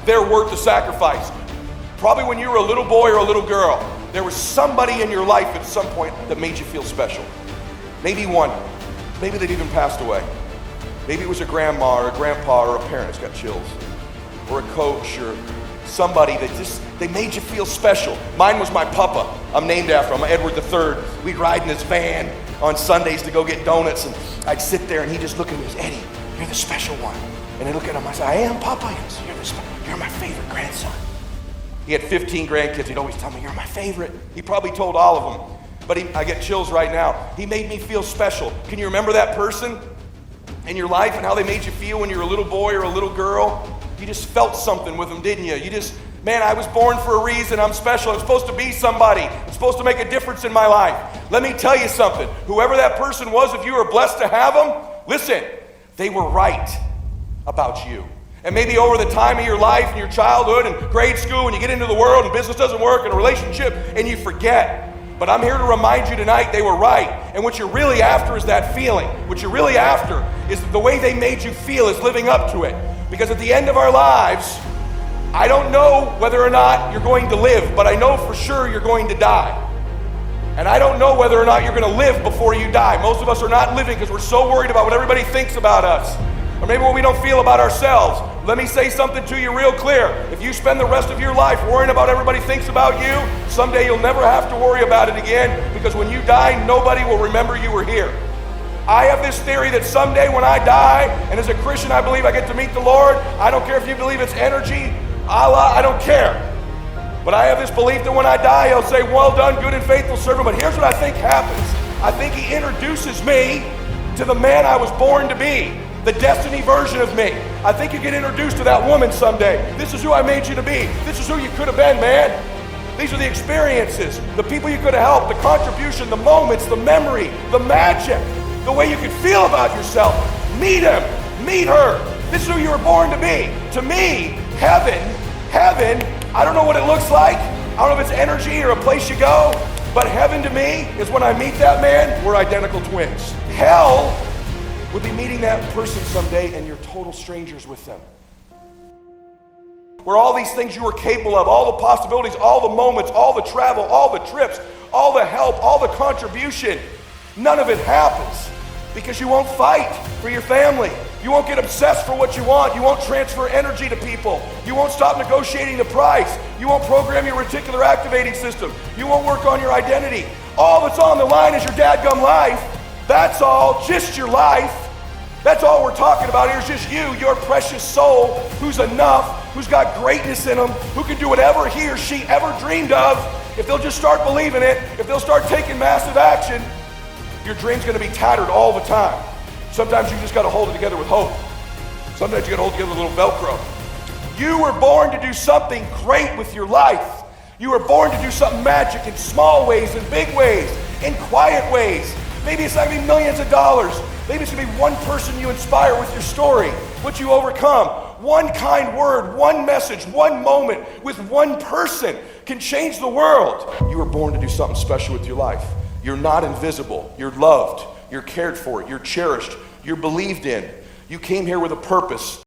they're worth the sacrifice. Probably when you were a little boy or a little girl, there was somebody in your life at some point that made you feel special. Maybe one. Maybe they'd even passed away. Maybe it was a grandma or a grandpa or a parent. It's got chills. Or a coach or somebody that they made you feel special. Mine was my papa. I'm named after him. I'm Edward III. We'd ride in his van on Sundays to go get donuts, and I'd sit there and he'd just look at me and say, Eddie, you're the special one. And I'd look at him, I said, I am, Papa. He goes, you're my favorite grandson. He had 15 grandkids. He'd always tell me, you're my favorite. He probably told all of them. But I get chills right now. He made me feel special. Can you remember that person in your life and how they made you feel when you were a little boy or a little girl? You just felt something with them, didn't you? Man, I was born for a reason. I'm special. I'm supposed to be somebody. I'm supposed to make a difference in my life. Let me tell you something. Whoever that person was, if you were blessed to have them, listen, they were right about you. And maybe over the time of your life and your childhood and grade school, when you get into the world and business doesn't work and a relationship and you forget. But I'm here to remind you tonight they were right. And what you're really after is that feeling. What you're really after is the way they made you feel is living up to it. Because at the end of our lives, I don't know whether or not you're going to live, but I know for sure you're going to die. And I don't know whether or not you're going to live before you die. Most of us are not living because we're so worried about what everybody thinks about us. Or maybe what we don't feel about ourselves. Let me say something to you real clear. If you spend the rest of your life worrying about what everybody thinks about you, someday you'll never have to worry about it again, because when you die, nobody will remember you were here. I have this theory that someday when I die, and as a Christian I believe I get to meet the Lord. I don't care if you believe it's energy, Allah, I don't care. But I have this belief that when I die, He'll say, well done, good and faithful servant. But here's what I think happens. I think He introduces me to the man I was born to be. The destiny version of me. I think you get introduced to that woman someday. This is who I made you to be. This is who you could have been, man. These are the experiences, the people you could have helped, the contribution, the moments, the memory, the magic, the way you could feel about yourself. Meet him, meet her. This is who you were born to be. To me, heaven, I don't know what it looks like. I don't know if it's energy or a place you go, but heaven to me is when I meet that man, we're identical twins. Hell would be meeting that person someday and you're total strangers with them. Where all these things you were capable of, all the possibilities, all the moments, all the travel, all the trips, all the help, all the contribution, none of it happens because you won't fight for your family. You won't get obsessed for what you want. You won't transfer energy to people. You won't stop negotiating the price. You won't program your reticular activating system. You won't work on your identity. All that's on the line is your dadgum life. That's all, just your life. That's all we're talking about here is just you, your precious soul, who's enough, who's got greatness in them, who can do whatever he or she ever dreamed of. If they'll just start believing it, if they'll start taking massive action, your dream's gonna be tattered all the time. Sometimes you just gotta hold it together with hope. Sometimes you gotta hold it together with a little Velcro. You were born to do something great with your life. You were born to do something magic in small ways, in big ways, in quiet ways. Maybe it's not gonna be millions of dollars. Maybe it's gonna be one person you inspire with your story, what you overcome. One kind word, one message, one moment with one person can change the world. You were born to do something special with your life. You're not invisible. You're loved. You're cared for. You're cherished. You're believed in. You came here with a purpose.